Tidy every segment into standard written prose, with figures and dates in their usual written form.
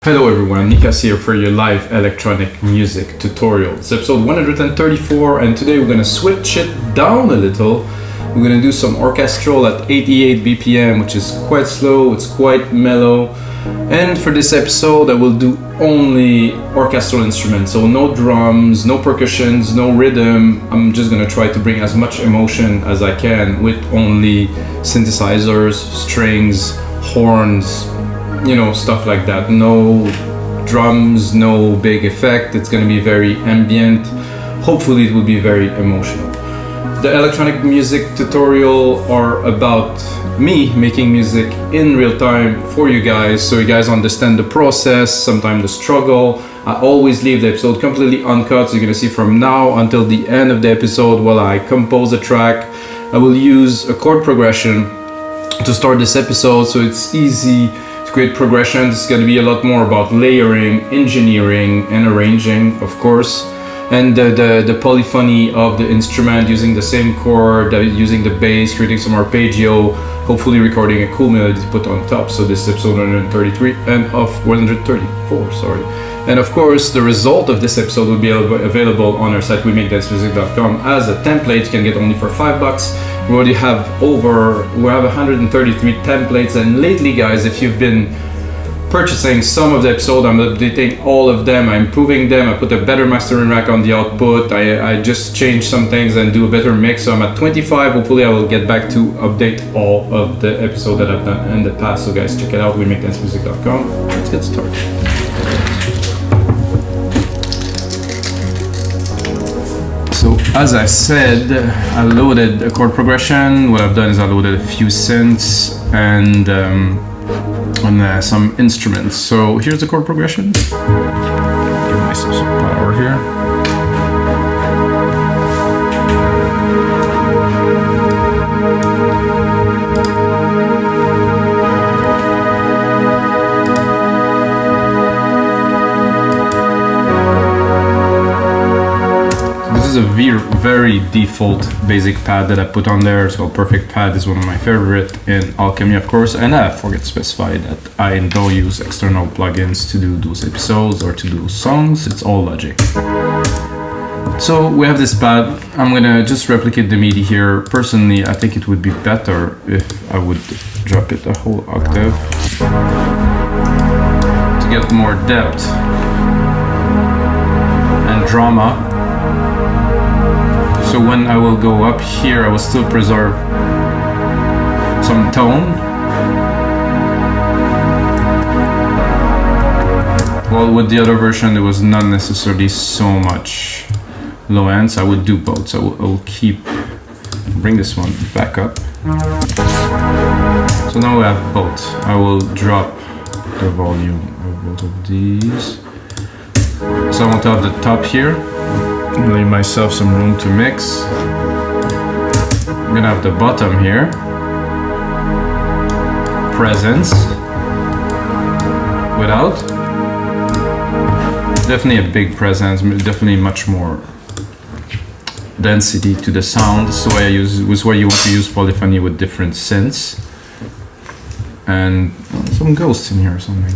Hello everyone, Mikas here for your live electronic music tutorial. It's episode 134 and today we're going to switch it down a little. We're going to do some orchestral at 88 BPM, which is quite slow, it's quite mellow. And for this episode I will do only orchestral instruments, so no drums, no percussions, no rhythm. I'm just going to try to bring as much emotion as I can with only synthesizers, strings, horns, you know, stuff like that. No drums, no big effect. It's going to be very ambient. Hopefully it will be very emotional. The electronic music tutorial are about me making music in real time for you guys, so you guys understand the process, sometimes the struggle. I always leave the episode completely uncut, so you're going to see from now until the end of the episode while I compose a track. I will use a chord progression to start this episode, so it's easy to create progressions. It's going to be a lot more about layering, engineering, and arranging, of course. And the polyphony of the instrument, using the same chord, using the bass, creating some arpeggio, hopefully recording a cool melody to put on top. So this is episode 133 and of 134, sorry. And of course, the result of this episode will be available on our site, wemakethancemusic.com, as a template. You can get only for $5. We already have 133 templates, and lately, guys, if you've been purchasing some of the episode, I'm updating all of them, I'm improving them, I put a better mastering rack on the output, I just changed some things and do a better mix, so I'm at 25. Hopefully I will get back to update all of the episodes that I've done in the past, so guys, check it out, wemakethancemusic.com. Let's get started. So as I said, I loaded a chord progression. What I've done is I loaded a few synths and some instruments. So here's the chord progression. Give myself some power here. This is a very default basic pad that I put on there. So Perfect Pad is one of my favorite in Alchemy, of course, and I forget to specify that I don't use external plugins to do those episodes or to do songs. It's all Logic. So we have this pad. I'm gonna just replicate the MIDI here. Personally, I think it would be better if I would drop it a whole octave to get more depth and drama. So when I will go up here, I will still preserve some tone. Well, with the other version, there was not necessarily so much low end, so I would do both. So I will bring this one back up. So now we have both. I will drop the volume of both of these. So I want to have the top here. Leave myself some room to mix. I'm gonna have the bottom here. Presence. Without. Definitely a big presence, definitely much more density to the sound. This is why you want to use polyphony with different synths. And some ghosts in here or something.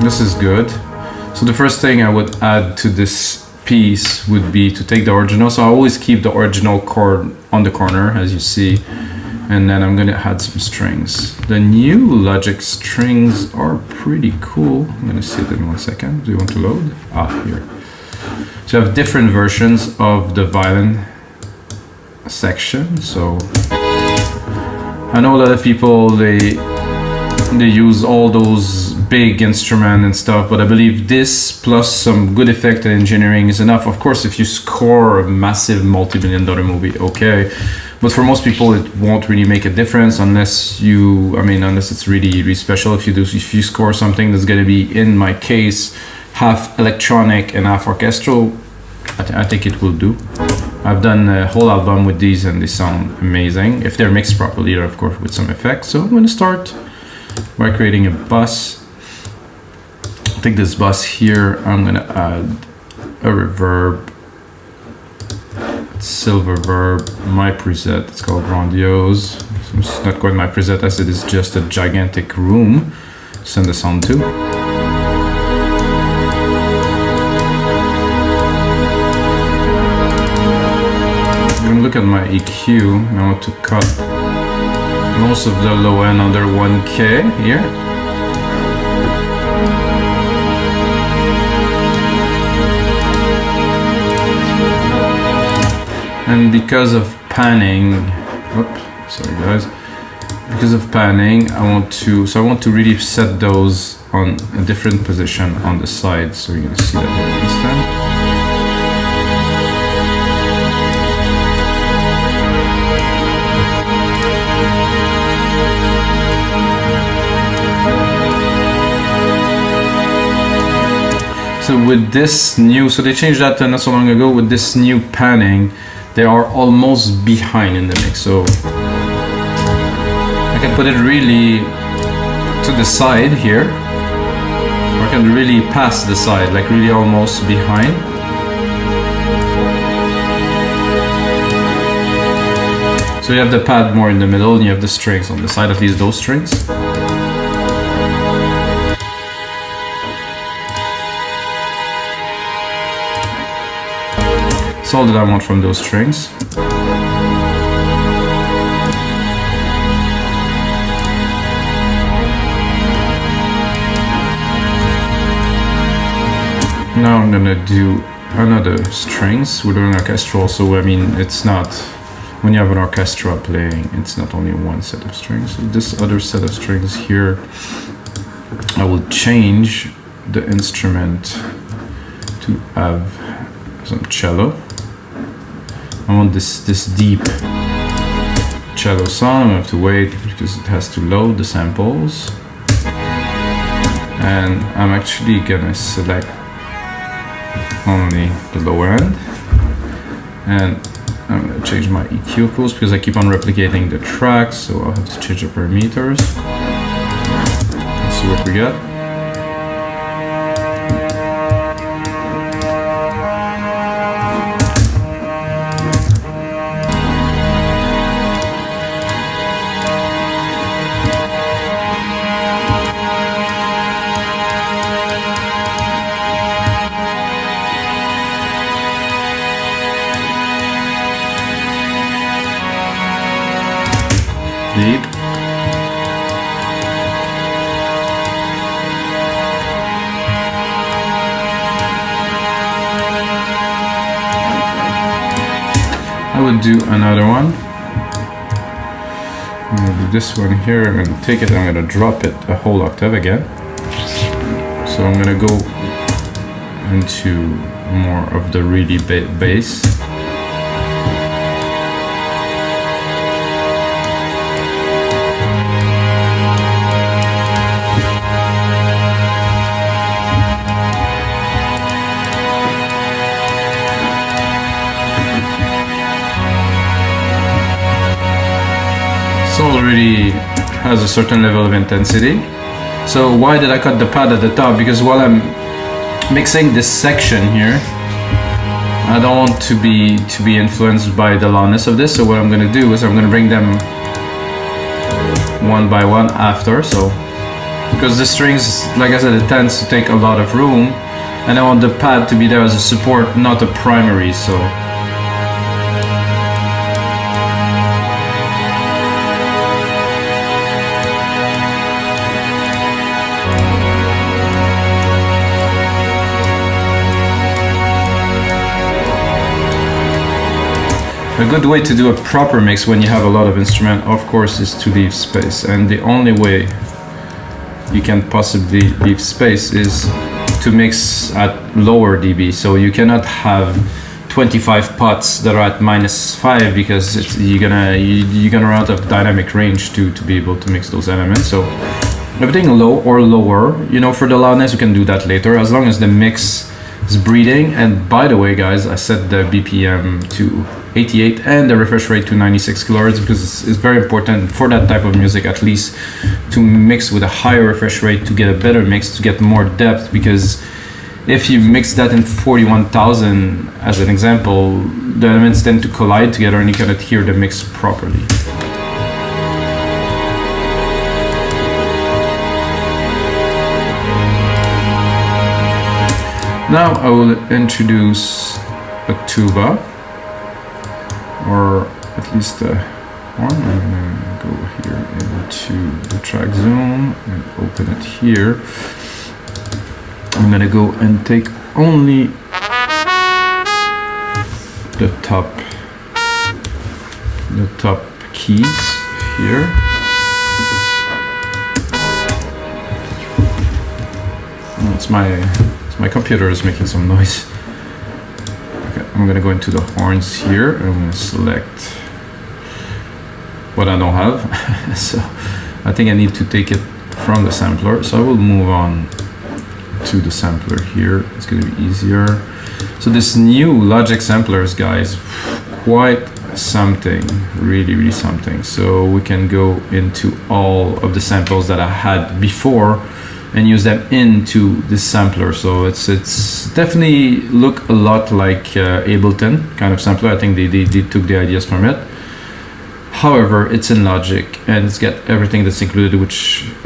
This is good. So the first thing I would add to this piece would be to take the original. So I always keep the original chord on the corner, as you see. And then I'm gonna add some strings. The new Logic strings are pretty cool. I'm gonna see it in 1 second. Do you want to load? Here. So I have different versions of the violin section. So I know a lot of people, they use all those big instrument and stuff, but I believe this plus some good effect and engineering is enough. Of course, if you score a massive multi-million-dollar movie, okay, but for most people it won't really make a difference unless it's really special. If you score something that's going to be, in my case, half electronic and half orchestral, I think it will do. I've done a whole album with these and they sound amazing if they're mixed properly, or of course with some effects. So I'm going to start by creating a bus. Take this bus here, I'm gonna add a reverb Silver Verb, my preset, it's called Grandiose. It's not quite my preset as it is just a gigantic room to send the sound to. I'm gonna look at my EQ, and I want to cut most of the low end under 1K here. And because of panning, sorry guys, because of panning, I want to really set those on a different position on the side, so you're gonna see that here instant. So with this new, so they changed that not so long ago. With this new panning, they are almost behind in the mix. So I can put it really to the side here, or I can really pass the side, like really almost behind. So you have the pad more in the middle, and you have the strings on the side, at least those strings. That's all that I want from those strings. Now I'm gonna do another strings. We're doing orchestral, so I mean, it's not, when you have an orchestra playing, it's not only one set of strings. So this other set of strings here, I will change the instrument to have some cello. I want this deep cello sound. I have to wait because it has to load the samples. And I'm actually gonna select only the low end. And I'm gonna change my EQ, of course, because I keep on replicating the tracks, so I'll have to change the parameters. Let's see what we got. Deep. I would do another one. I'm gonna do this one here. I'm gonna take it and I'm gonna drop it a whole octave again. So I'm gonna go into more of the really bass. Already has a certain level of intensity. So why did I cut the pad at the top? Because while I'm mixing this section here, I don't want to be influenced by the loudness of this. So what I'm going to do is I'm going to bring them one by one after. So because the strings, like I said, it tends to take a lot of room, and I want the pad to be there as a support, not a primary. So a good way to do a proper mix when you have a lot of instrument, of course, is to leave space. And the only way you can possibly leave space is to mix at lower dB. So you cannot have 25 pots that are at -5 because you're gonna run out of dynamic range to be able to mix those elements. So everything low or lower, you know, for the loudness, we can do that later, as long as the mix is breathing. And by the way, guys, I set the BPM to 88 and the refresh rate to 96 kilohertz because it's very important for that type of music, at least, to mix with a higher refresh rate to get a better mix, to get more depth, because if you mix that in 41,000 as an example, the elements tend to collide together and you cannot hear the mix properly. Now I will introduce a tuba, or at least a horn. I'm gonna go here into the track zone and open it here. I'm gonna go and take only the top keys here. Oh, it's my computer is making some noise. Okay, I'm gonna go into the horns here. I'm gonna select what I don't have. So I think I need to take it from the sampler. So I will move on to the sampler here. It's gonna be easier. So this new Logic samplers, guys, quite something, really something. So we can go into all of the samples that I had before and use them into this sampler. So it's definitely look a lot like Ableton kind of sampler. I think they took the ideas from it. However, it's in Logic and it's got everything that's included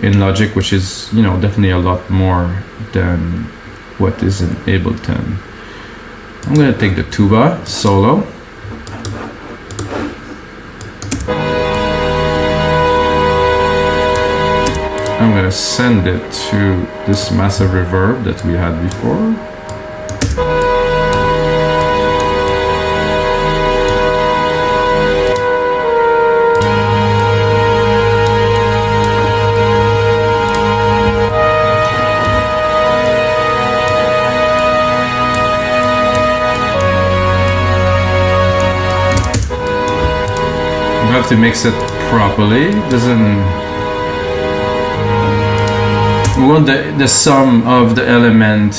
in Logic, which is, you know, definitely a lot more than what is in Ableton. I'm gonna take the tuba solo. I'm gonna send it to this massive reverb that we had before. You have to mix it properly. We want the sum of the element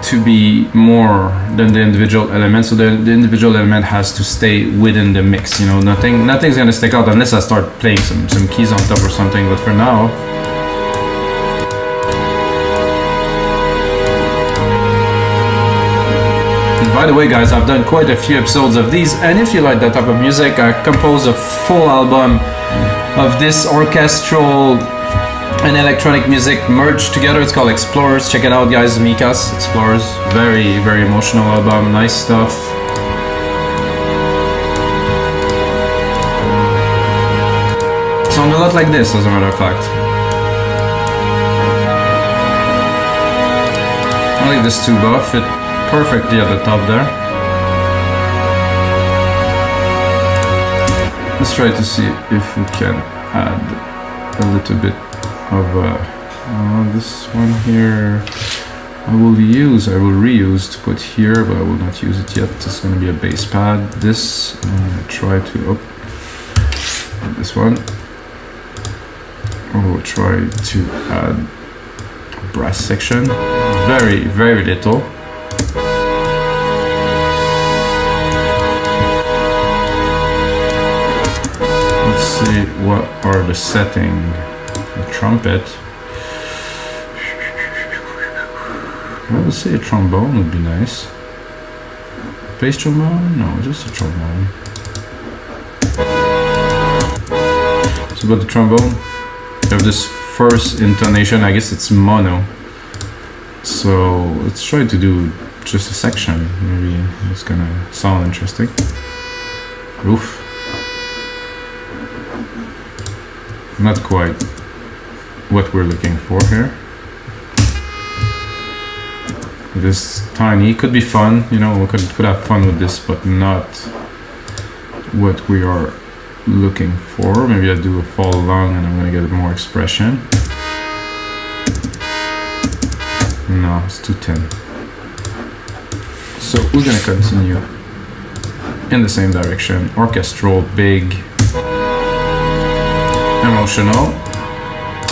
to be more than the individual element, so the individual element has to stay within the mix. You know, nothing's gonna stick out unless I start playing some keys on top or something. But for now, and by the way, guys, I've done quite a few episodes of these, and if you like that type of music, I composed a full album of this orchestral and electronic music merged together. It's called Explorers. Check it out, guys. Mikas, Explorers. Very emotional album. Nice stuff. Sound a lot like this, as a matter of fact. I like this tuba. Fit perfectly at the top there. Let's try to see if we can add a little bit of this one here. I will reuse to put here, but I will not use it yet. It's going to be a bass pad. This I'm going to try to this one. I will try to add a brass section. Very little. Let's see what are the settings. A trumpet. I would say a trombone would be nice. Bass trombone? No, just a trombone. So about the trombone, you have this first intonation, I guess it's mono. So let's try to do just a section. Maybe it's gonna sound interesting. Oof. Not quite what we're looking for here. This tiny could be fun, you know, we could have fun with this, but not what we are looking for. Maybe I do a fall along and I'm gonna get more expression. No, it's too thin. So we're gonna continue in the same direction. Orchestral, big, emotional.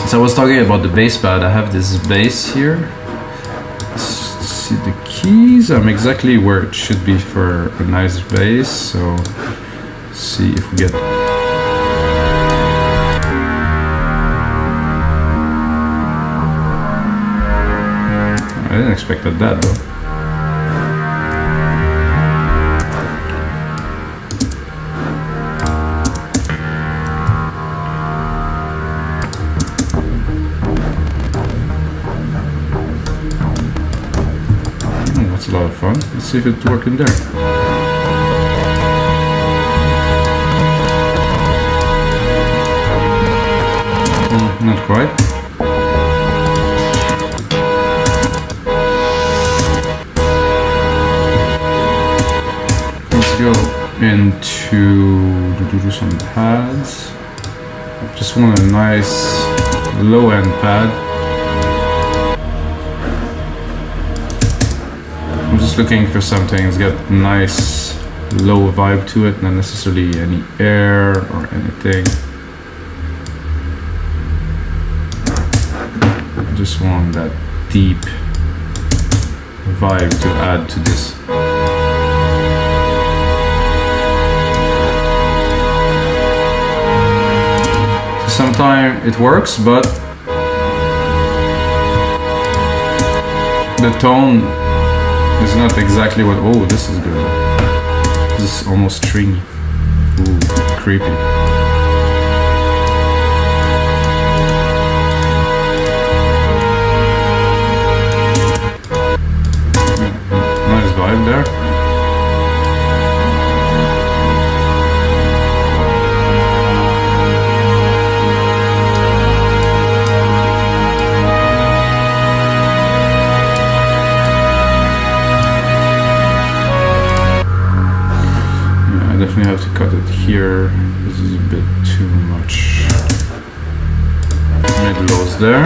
So I was talking about the bass pad. I have this bass here. Let's see the keys. I'm exactly where it should be for a nice bass. So see if we get. I didn't expected that though. That's a lot of fun. Let's see if it's working there. Not quite. Let's go into do some pads. Just want a nice low end pad. I'm just looking for something that's got nice low vibe to it, not necessarily any air or anything. I just want that deep vibe to add to this. So sometimes it works, but the tone is not exactly what. Oh, this is good. This is almost stringy. Ooh, creepy. Nice vibe there. I definitely have to cut it here. This is a bit too much. Mid lows there.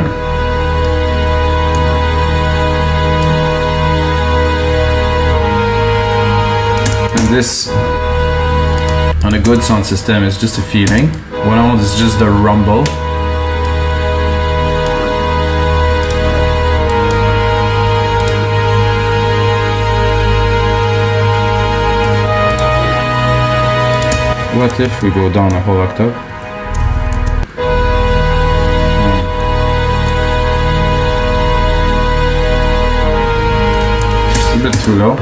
And this, on a good sound system, is just a feeling. What I want is just the rumble. What if we go down a whole octave? It's a bit too low.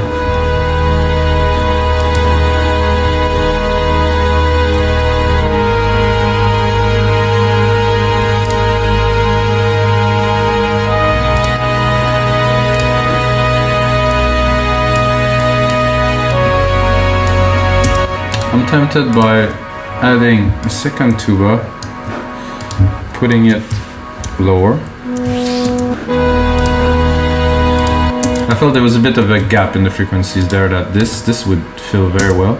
I'm tempted by adding a second tuba, putting it lower. I felt there was a bit of a gap in the frequencies there that this would fill very well.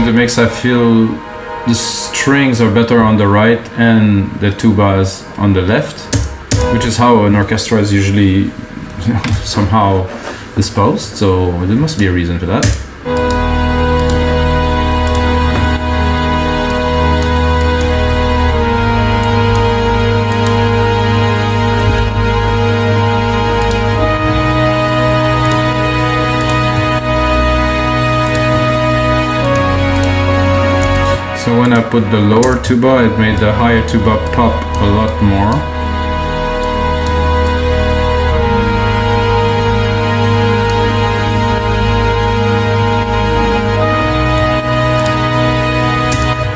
That makes I feel the strings are better on the right and the tubas on the left, which is how an orchestra is usually somehow disposed, so there must be a reason for that. So when I put the lower tuba, it made the higher tuba pop a lot more.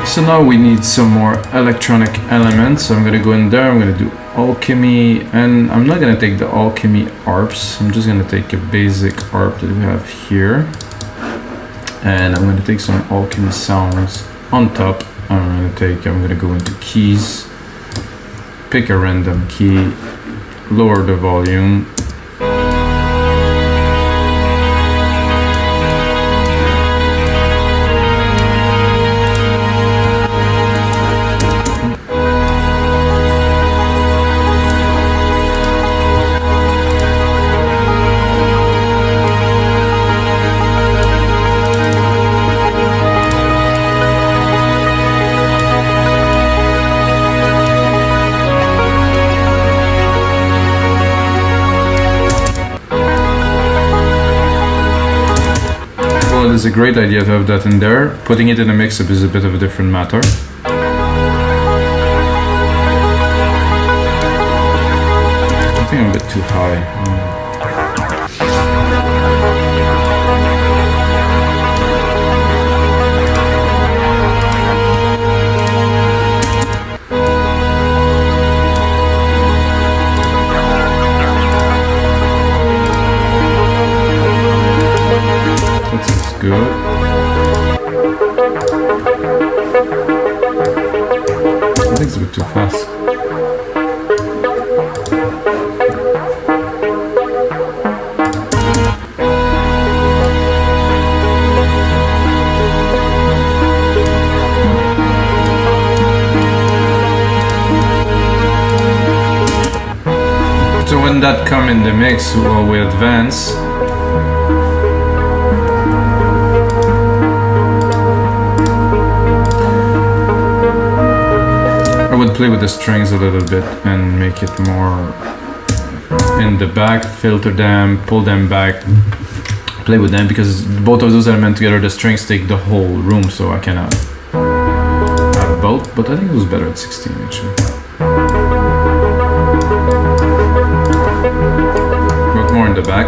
So now we need some more electronic elements. So I'm gonna go in there, I'm gonna do alchemy, and I'm not gonna take the alchemy arps. I'm just gonna take a basic arp that we have here. And I'm gonna take some alchemy sounds on top. I'm gonna go into keys, pick a random key, lower the volume. is a great idea to have that in there. Putting it in a mix-up is a bit of a different matter. I think I'm a bit too high. Good. I think it's a bit too fast. So when that come in the mix, we advance. I would play with the strings a little bit and make it more in the back, filter them, pull them back, play with them, because both of those elements together, the strings take the whole room, so I cannot have both, but I think it was better at 16 actually. Got more in the back.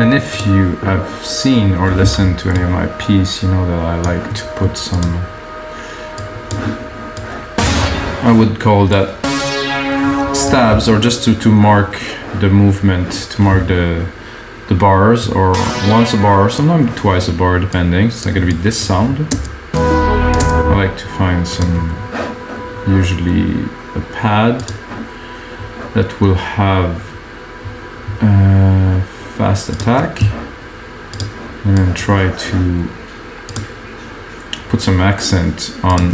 And if you have seen or listened to any of my pieces, you know that I like to put some, I would call that stabs, or just to mark the movement, to mark the bars, or once a bar, sometimes twice a bar, depending. It's not going to be this sound. I like to find some, usually a pad that will have fast attack, and then try to put some accent on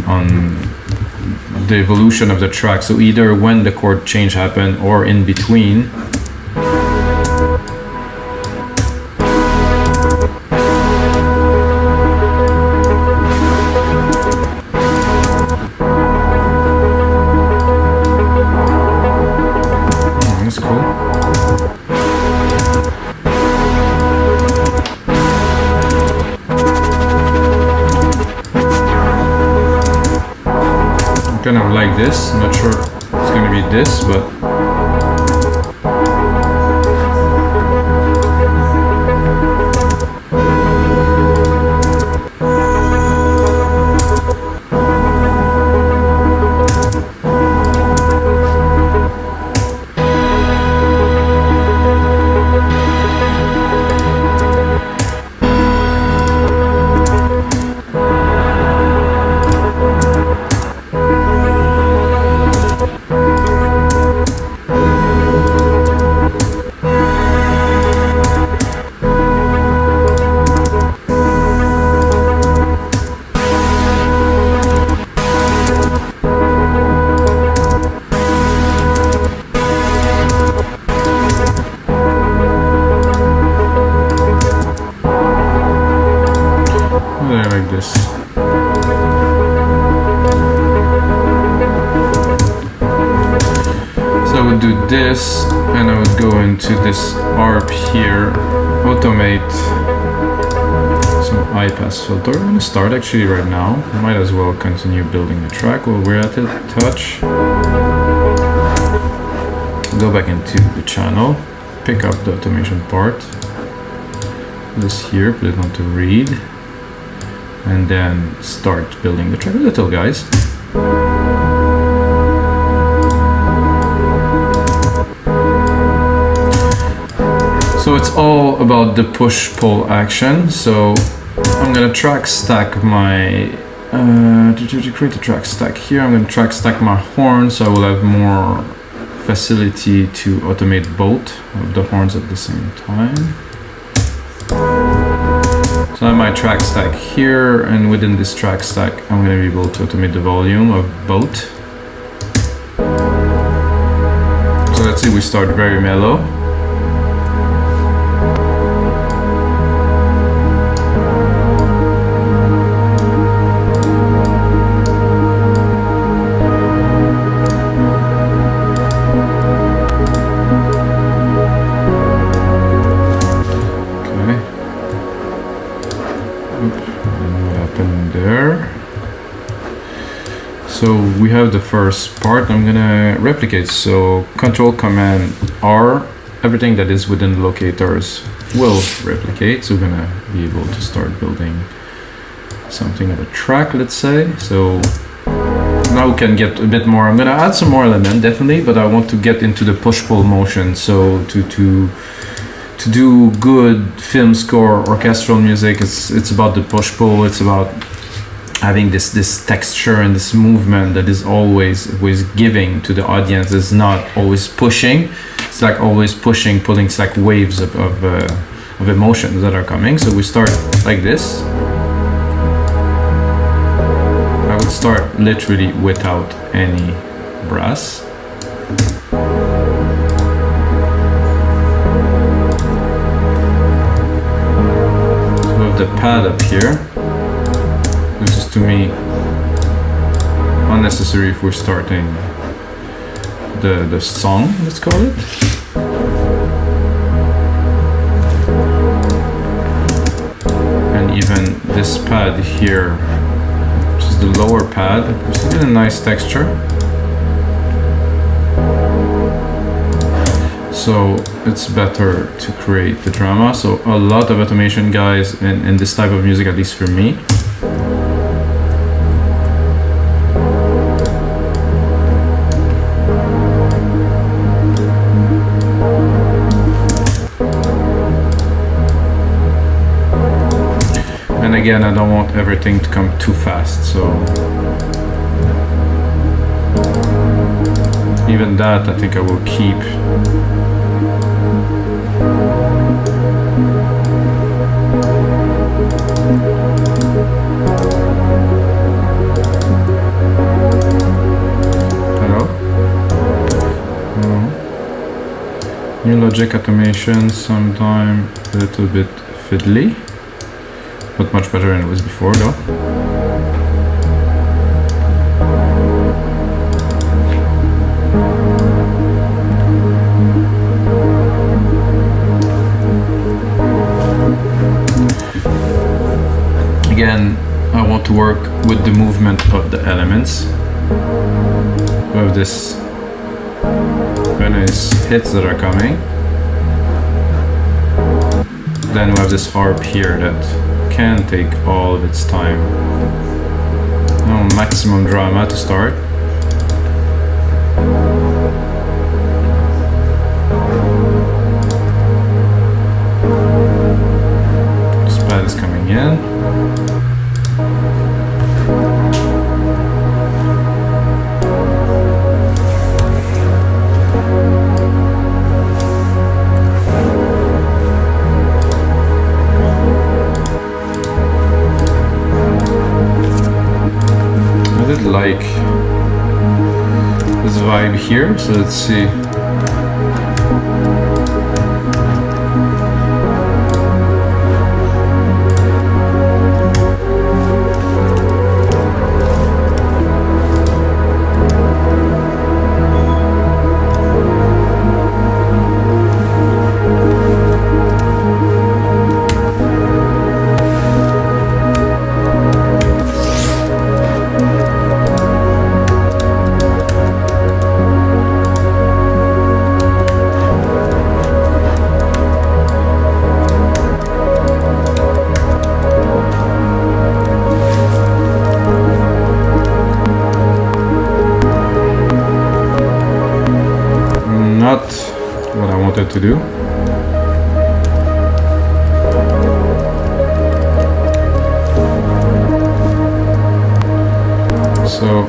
the evolution of the track. So either when the chord change happen or in between. Oh, that's cool. Kind of like this. I'm not sure it's going to be this, but like this. So I would do this, and I would go into this ARP here, automate some high pass filter. I'm gonna start actually right now. Might as well continue building the track while we're at it. Touch. Go back into the channel, pick up the automation part. This here, put it onto read, and then start building the track a little, guys. So it's all about the push-pull action. So I'm gonna track stack my, to create a track stack here, I'm gonna track stack my horns, so I will have more facility to automate both of the horns at the same time. So I have my track stack here, and within this track stack, I'm going to be able to automate the volume of both. So let's see, we start very mellow. we have the first part. I'm gonna replicate. So Control Command R, everything that is within the locators will replicate. So we're gonna be able to start building something of a track, let's say. So now we can get a bit more. I'm gonna add some more element, definitely, but I want to get into the push-pull motion. So to do good film score, orchestral music, it's about the push-pull. It's about having this texture and this movement that is always giving to the audience. It's not always pushing. It's like always pushing, pulling. It's like waves of emotions that are coming. So we start like this. I would start literally without any brass. So we have the pad up here. This is to me unnecessary if we're starting the song, let's call it. And even this pad here, which is the lower pad, which is a nice texture. So it's better to create the drama. So a lot of automation, guys, in this type of music, at least for me. And again, I don't want everything to come too fast, so even that I think I will keep. Hello? New Logic automation, sometime a little bit fiddly. But much better than it was before, though. Again, I want to work with the movement of the elements. We have this very nice hits that are coming. Then we have this harp here that can take all of its time. No maximum drama to start. This pad is coming in. Like this vibe here, so let's see. Not what I wanted to do. So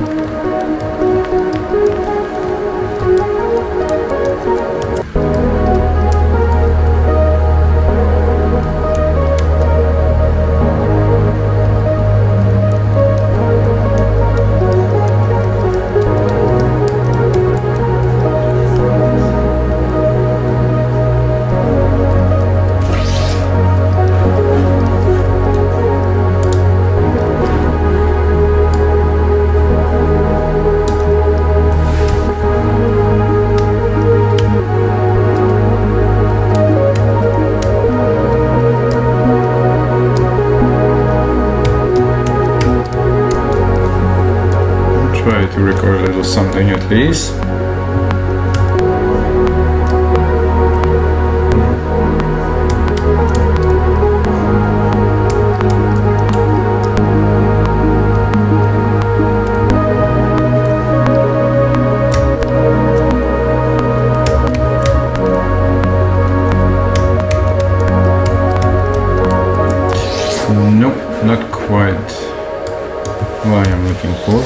something at least. Nope, not quite what I am looking for.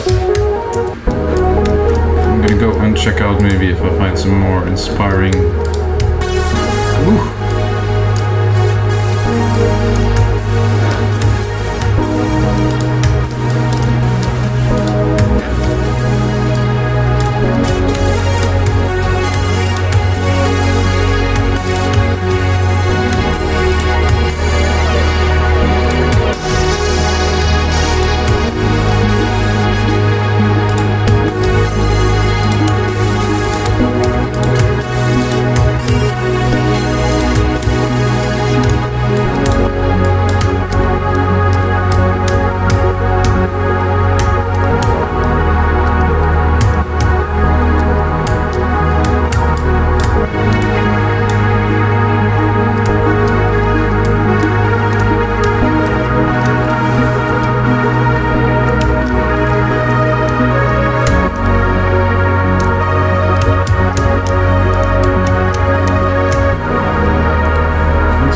I'm gonna go and check out maybe if I find some more inspiring. Ooh.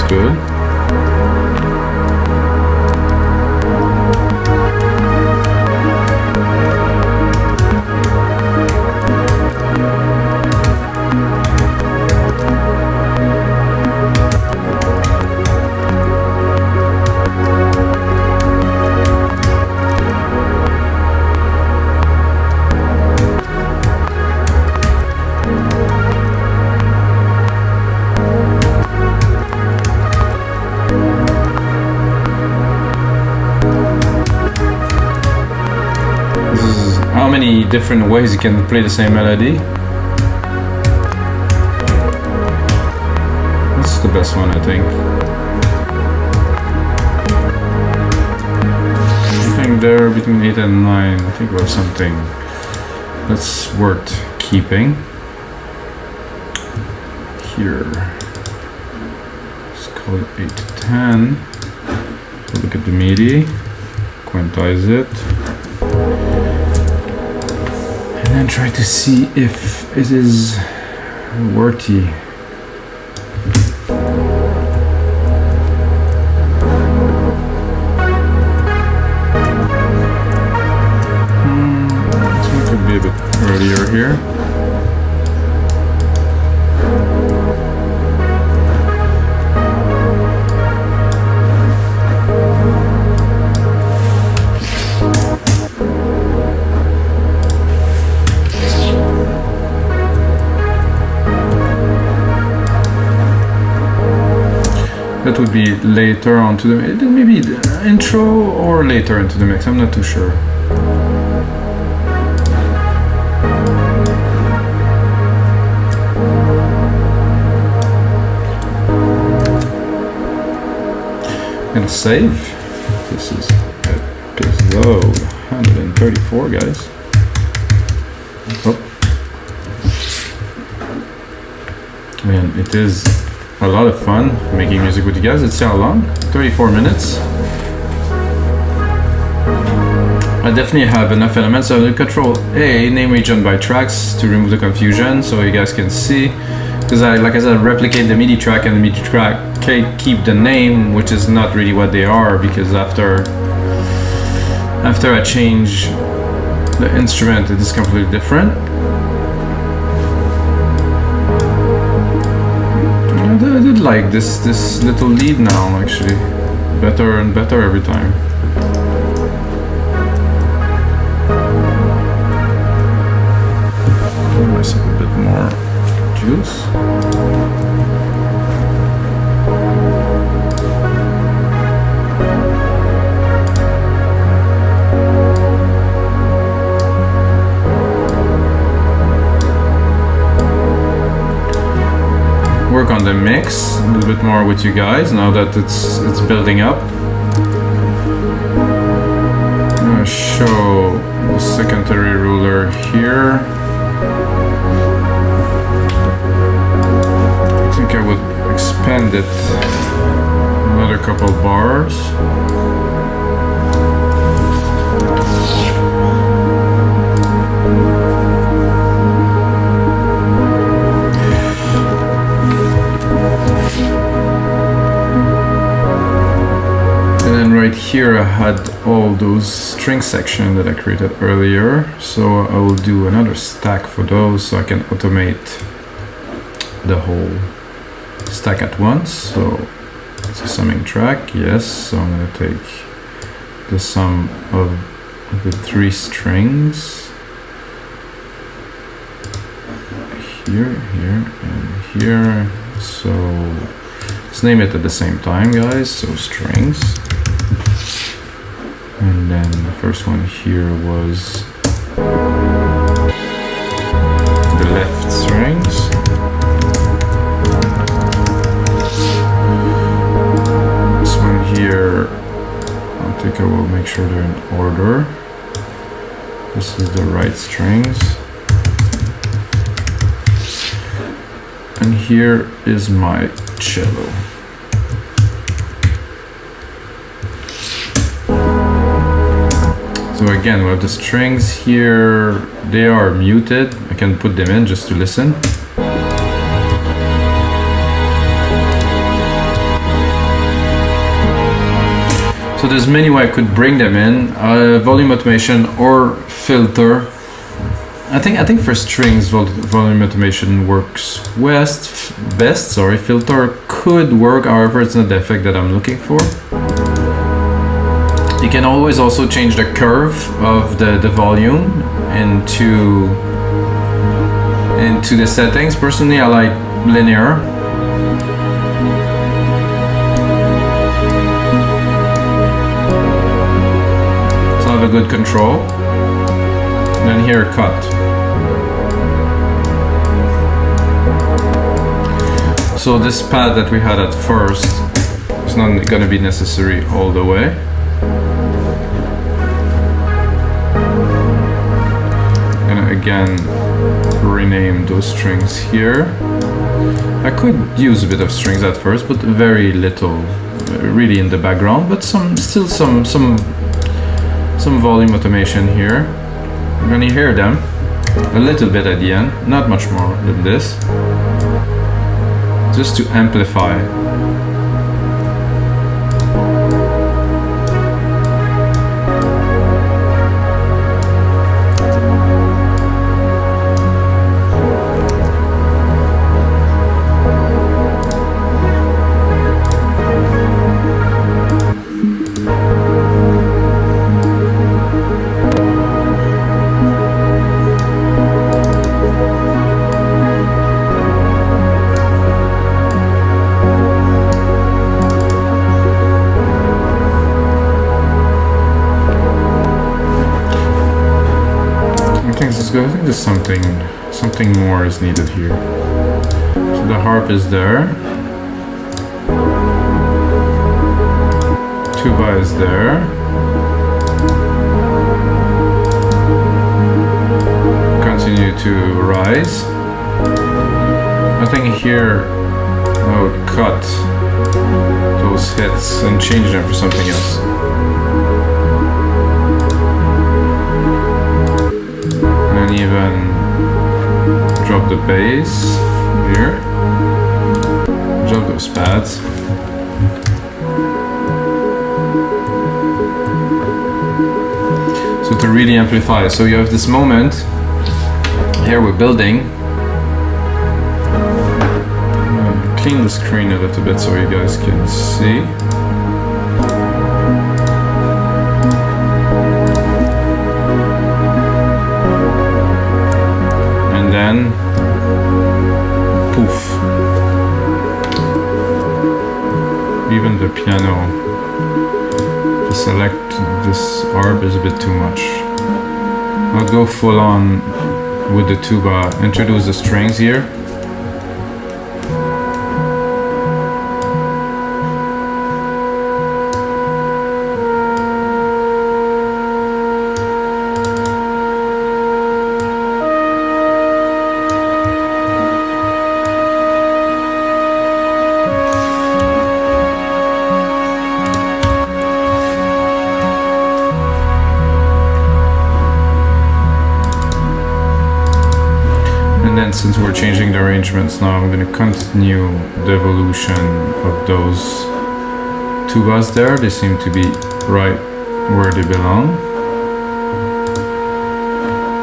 Good. How many different ways you can play the same melody? That's the best one, I think. I think there between 8 and 9, I think we have something that's worth keeping. Here, let's call it 8 to 10. Look at the MIDI, quantize it. And then try to see if it is worthy. This one could be a bit earlier here. That would be later on to the maybe the intro or later into the mix. I'm not too sure. I'm gonna save. This is episode 134, guys. Oh. Man, it is a lot of fun making music with you guys. It's how long? 34 minutes. I definitely have enough elements. So I'm gonna Control A, name region by tracks to remove the confusion so you guys can see. Because like I said, replicate the MIDI track and the MIDI track can't keep the name, which is not really what they are, because after I change the instrument, it is completely different. I did like this little lead now, actually. Better and better every time. Give myself a bit more juice. Work on the mix a little bit more with you guys now that it's building up. I'm gonna show the second rotary ruler here. I think I would expand it another couple bars. Right here I had all those string sections that I created earlier, so I will do another stack for those so I can automate the whole stack at once. So it's a summing track, yes, so I'm going to take the sum of the 3 strings here, here, and here. So let's name it at the same time, guys. So strings. And then the first one here was the left strings. This one here, I think I will make sure they're in order. This is the right strings. And here is my cello. So again, we have the strings here, they are muted. I can put them in just to listen. So there's many ways I could bring them in, volume automation or filter. I think for strings, volume automation works best. Sorry, filter could work, however it's not the effect that I'm looking for. You can always also change the curve of the volume into the settings. Personally, I like linear. So I have a good control. And then here, cut. So this pad that we had at first is not going to be necessary all the way. Again, rename those strings here. I could use a bit of strings at first, but very little, really in the background. But still some volume automation here. You're gonna hear them a little bit at the end, not much more than this, just to amplify. I think there's something more is needed here. So the harp is there. Tuba is there. Continue to rise. I think here I would cut those hits and change them for something else. Even drop the bass here, drop those pads. So to really amplify, so you have this moment here we're building. Clean the screen a little bit so you guys can see. Then poof, even the piano, to select this arp is a bit too much. I'll go full on with the tuba, introduce the strings here. since we're changing the arrangements now, I'm gonna continue the evolution of those tubas there. They seem to be right where they belong.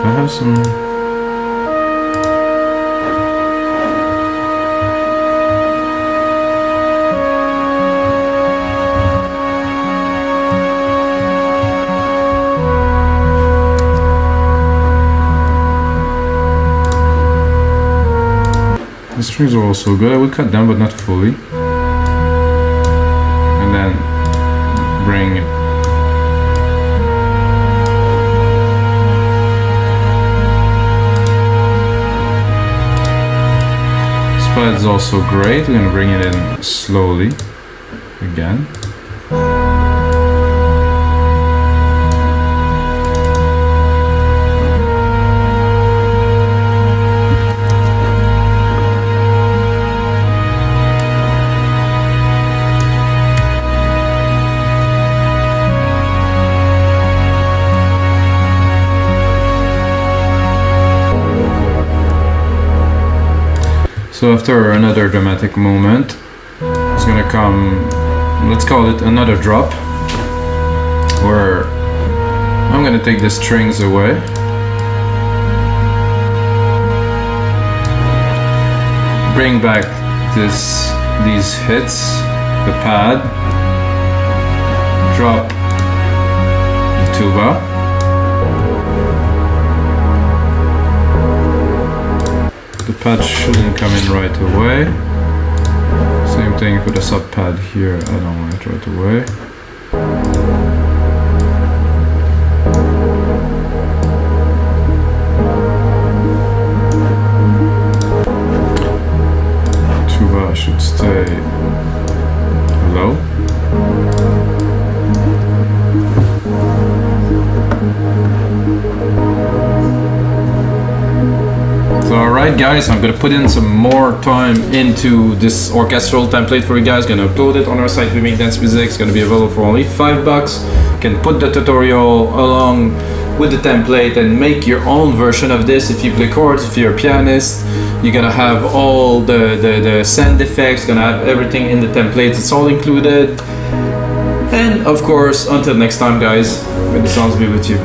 I have some... The strings are also good. I would cut them, but not fully. And then bring it. This pad is also great. We're gonna bring it in slowly again. So after another dramatic moment, it's gonna come, let's call it another drop, where I'm gonna take the strings away. Bring back these hits, the pad, drop the tuba. The pad shouldn't come in right away. Same thing for the sub pad here, I don't want it right away. Tuba should stay low. Alright guys, I'm gonna put in some more time into this orchestral template for you guys. Gonna upload it on our site, We Make Dance Music. It's gonna be available for only $5. You can put the tutorial along with the template and make your own version of this. If you play chords, if you're a pianist, you're gonna have all the sound effects, gonna have everything in the template. It's all included. And of course, until next time guys, may the sounds be with you.